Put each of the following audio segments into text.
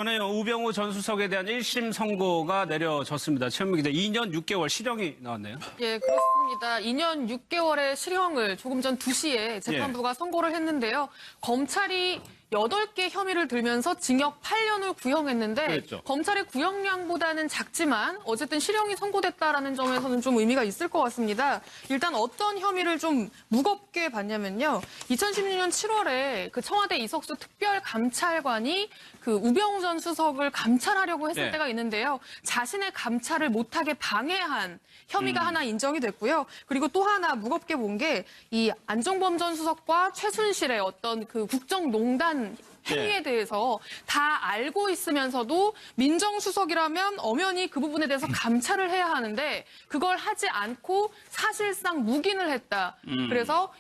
전에 우병우 전 수석에 대한 1심 선고가 내려졌습니다. 최현미 기자, 2년 6개월 실형이 나왔네요. 예, 그렇습니다. 2년 6개월의 실형을 조금 전 2시에 재판부가 선고를 했는데요. 검찰이 8개 혐의를 들면서 징역 8년을 구형했는데 그랬죠. 검찰의 구형량보다는 작지만 어쨌든 실형이 선고됐다라는 점에서는 좀 의미가 있을 것 같습니다. 일단 어떤 혐의를 좀 무겁게 봤냐면요. 2016년 7월에 그 청와대 이석수 특별감찰관이 그 우병우 전 수석을 감찰하려고 했을 때가 있는데요. 자신의 감찰을 못하게 방해한 혐의가 하나 인정이 됐고요. 그리고 또 하나 무겁게 본 게 이 안종범 전 수석과 최순실의 어떤 그 국정농단 행위에 대해서 다 알고 있으면서도 민정수석이라면 엄연히 그 부분에 대해서 감찰을 해야 하는데 그걸 하지 않고 사실상 묵인을 했다. 그래서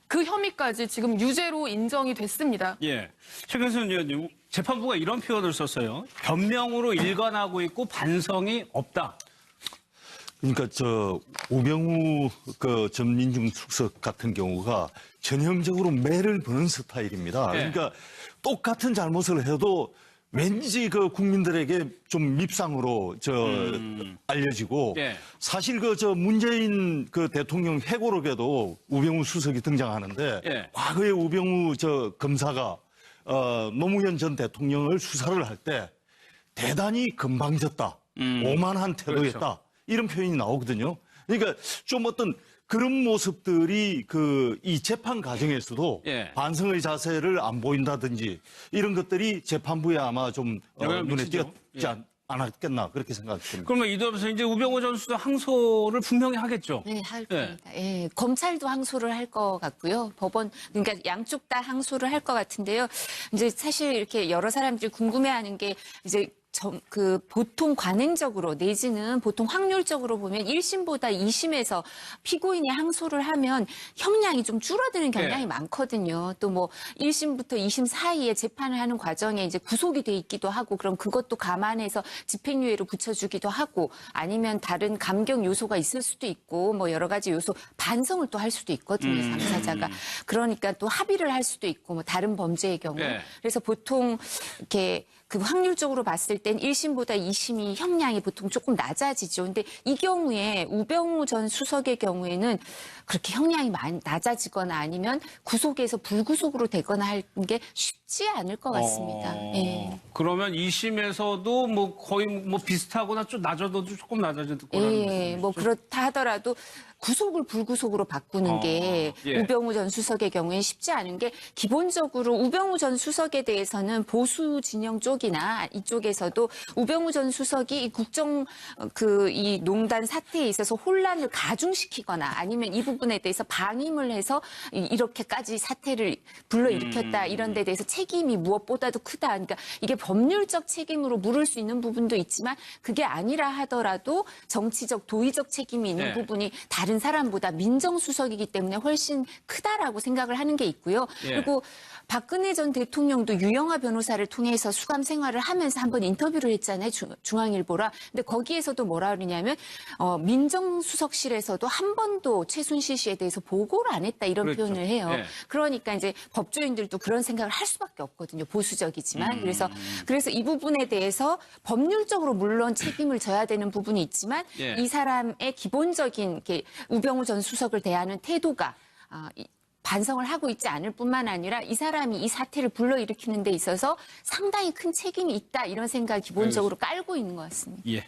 그 혐의까지 지금 유죄로 인정이 됐습니다. 예. 최근순 의원님, 재판부가 이런 표현을 썼어요. 변명으로 일관하고 있고 반성이 없다. 그러니까 우병우 전 민정수석 같은 경우가 전형적으로 매를 버는 스타일입니다. 네. 그러니까 똑같은 잘못을 해도 왠지 국민들에게 좀 밉상으로 알려지고 네. 사실 문재인 대통령 회고록에도 우병우 수석이 등장하는데 네. 과거에 우병우 검사가 노무현 전 대통령을 수사를 할 때 대단히 건방졌다, 오만한 태도였다. 그렇죠. 이런 표현이 나오거든요. 그러니까 좀 어떤 그런 모습들이 이 재판 과정에서도 예. 반성의 자세를 안 보인다든지 이런 것들이 재판부에 아마 좀 영향을 눈에 미치죠. 띄었지 않았겠나 그렇게 생각됩니다. 그러면 이도하면서 이제 우병우 전 수석 항소를 분명히 하겠죠. 네, 할 겁니다. 예, 검찰도 항소를 할 것 같고요. 법원, 그러니까 양쪽 다 항소를 할 것 같은데요. 이제 사실 이렇게 여러 사람들이 궁금해하는 게 이제 보통 관행적으로 내지는 보통 확률적으로 보면 1심보다 2심에서 피고인이 항소를 하면 형량이 좀 줄어드는 경향이 많거든요. 또 1심부터 2심 사이에 재판을 하는 과정에 이제 구속이 돼 있기도 하고 그럼 그것도 감안해서 집행유예로 붙여주기도 하고 아니면 다른 감경 요소가 있을 수도 있고 여러 가지 요소 반성을 또 할 수도 있거든요. 당사자가. 그러니까 또 합의를 할 수도 있고 다른 범죄의 경우. 그래서 보통 이렇게 확률적으로 봤을 땐 1심보다 2심이 형량이 보통 조금 낮아지죠. 근데 이 경우에 우병우 전 수석의 경우에는 그렇게 형량이 낮아지거나 아니면 구속에서 불구속으로 되거나 하는 게 쉽지 않을 것 같습니다. 예. 그러면 2심에서도 거의 비슷하거나 좀 낮아도 조금 낮아질 거라는 예, 그렇다 하더라도 구속을 불구속으로 바꾸는 게 우병우 전 수석의 경우엔 쉽지 않은 게 기본적으로 우병우 전 수석에 대해서는 보수 진영 쪽이나 이쪽에서도 우병우 전 수석이 이 이 농단 사태에 있어서 혼란을 가중시키거나 아니면 이 부분에 대해서 방임을 해서 이렇게까지 사태를 불러일으켰다 이런 데 대해서 책임이 무엇보다도 크다. 그러니까 이게 법률적 책임으로 물을 수 있는 부분도 있지만 그게 아니라 하더라도 정치적 도의적 책임이 있는 부분이 다른 사람보다 민정수석이기 때문에 훨씬 크다라고 생각을 하는 게 있고요. 그리고 박근혜 전 대통령도 유영하 변호사를 통해서 수감 생활을 하면서 한번 인터뷰를 했잖아요. 중앙일보라. 근데 거기에서도 뭐라 그러냐면 민정수석실에서도 한 번도 최순실 씨에 대해서 보고를 안 했다 이런 표현을 해요. 그러니까 이제 법조인들도 그런 생각을 할 수밖에 없거든요. 보수적이지만. 그래서 이 부분에 대해서 법률적으로 물론 책임을 져야 되는 부분이 있지만 이 사람의 기본적인 우병우 전 수석을 대하는 태도가 반성을 하고 있지 않을 뿐만 아니라 이 사람이 이 사태를 불러일으키는 데 있어서 상당히 큰 책임이 있다 이런 생각을 기본적으로 깔고 있는 것 같습니다. 예.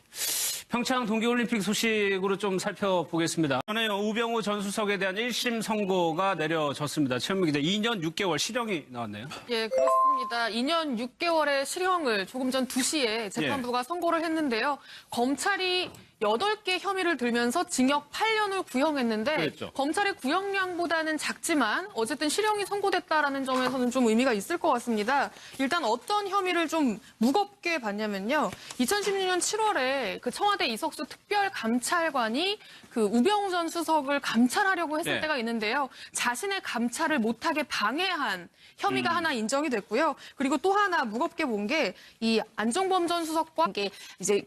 평창 동계올림픽 소식으로 좀 살펴보겠습니다. 전에 우병우 전 수석에 대한 1심 선고가 내려졌습니다. 최현미 기자, 2년 6개월 실형이 나왔네요. 예, 그렇습니다. 2년 6개월의 실형을 조금 전 2시에 재판부가 선고를 했는데요. 검찰이 8개 혐의를 들면서 징역 8년을 구형했는데 그랬죠. 검찰의 구형량보다는 작지만 어쨌든 실형이 선고됐다라는 점에서는 좀 의미가 있을 것 같습니다. 일단 어떤 혐의를 좀 무겁게 봤냐면요. 2016년 7월에 그 청와대 이석수 특별감찰관이 그 우병우 전 수석을 감찰하려고 했을 때가 있는데요. 자신의 감찰을 못하게 방해한 혐의가 하나 인정이 됐고요. 그리고 또 하나 무겁게 본 게 이 안종범 전 수석과 이제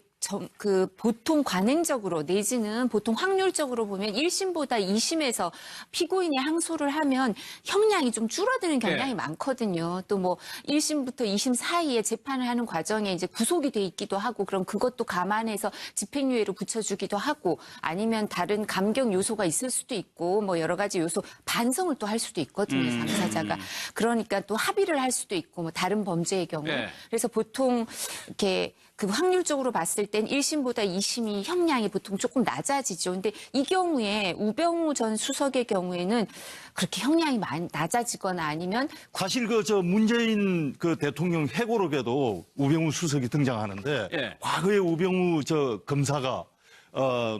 보통 관행적으로 내지는 보통 확률적으로 보면 1심보다 2심에서 피고인이 항소를 하면 형량이 좀 줄어드는 경향이 네. 많거든요. 또 뭐 1심부터 2심 사이에 재판을 하는 과정에 이제 구속이 돼 있기도 하고 그럼 그것도 감안해서 집행유예로 붙여주기도 하고 아니면 다른 감경 요소가 있을 수도 있고 뭐 여러 가지 요소 반성을 또 할 수도 있거든요. 당사자가. 그러니까 또 합의를 할 수도 있고 뭐 다른 범죄의 경우. 네. 그래서 보통 이렇게 그 확률적으로 봤을 땐 1심보다 2심이 형량이 보통 조금 낮아지죠. 근데 이 경우에 우병우 전 수석의 경우에는 그렇게 형량이 많이 낮아지거나 아니면 사실 문재인 대통령 회고록에도 우병우 수석이 등장하는데 예. 과거에 우병우 검사가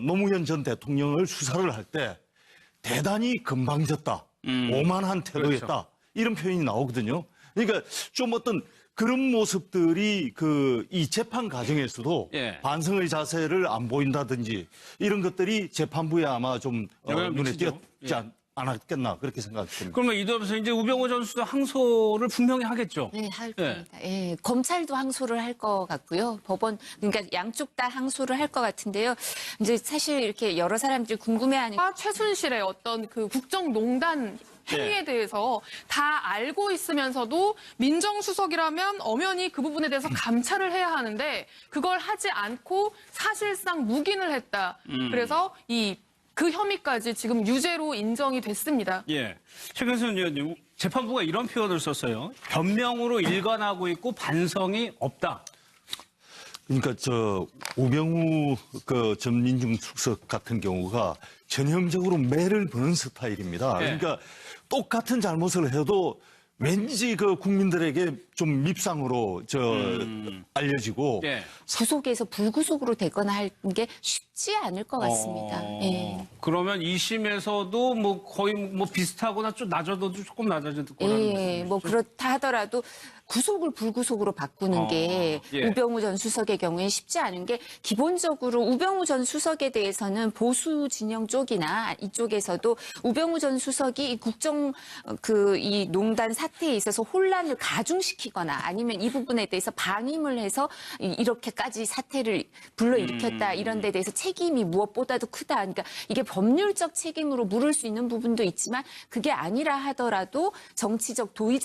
노무현 전 대통령을 수사를 할 때 대단히 건방졌다, 오만한 태도였다 그렇죠. 이런 표현이 나오거든요. 그러니까 좀 그런 모습들이 이 재판 과정에서도 예. 반성의 자세를 안 보인다든지 이런 것들이 재판부에 아마 좀 영향을 눈에 미치죠. 띄었지 않았겠나 그렇게 생각됩니다. 그러면 이도하면서 이제 우병우 전 수석 항소를 분명히 하겠죠. 네, 할 예. 겁니다. 예, 검찰도 항소를 할 것 같고요. 법원, 그러니까 양쪽 다 항소를 할 것 같은데요. 이제 사실 이렇게 여러 사람들이 궁금해하는 최순실의 어떤 그 국정농단 행위에 네. 대해서 다 알고 있으면서도 민정수석이라면 엄연히 그 부분에 대해서 감찰을 해야 하는데 그걸 하지 않고 사실상 묵인을 했다. 그래서 그 혐의까지 지금 유죄로 인정이 됐습니다. 예. 최근선 의원님, 재판부가 이런 표현을 썼어요. 변명으로 일관하고 있고 반성이 없다. 그러니까 우병우 전 민정수석 같은 경우가 전형적으로 매를 버는 스타일입니다. 네. 그러니까 똑같은 잘못을 해도 왠지 국민들에게 좀 밉상으로 알려지고 예. 구속에서 불구속으로 되거나 하는 게 쉽지 않을 것 같습니다. 예. 그러면 2심에서도 뭐 거의 뭐 비슷하거나 좀 낮아도 조금 낮아질 거라는 예, 말씀이시죠? 뭐 그렇다 하더라도 구속을 불구속으로 바꾸는 게 예. 우병우 전 수석의 경우에 쉽지 않은 게 기본적으로 우병우 전 수석에 대해서는 보수 진영 쪽이나 이쪽에서도 우병우 전 수석이 이 이 농단 사태에 있어서 혼란을 가중시키거나 아니면 이 부분에 대해서 방임을 해서 이렇게까지 사태를 불러일으켰다 이런 데 대해서 책임이 무엇보다도 크다. 그러니까 이게 법률적 책임으로 물을 수 있는 부분도 있지만 그게 아니라 하더라도 정치적 도의적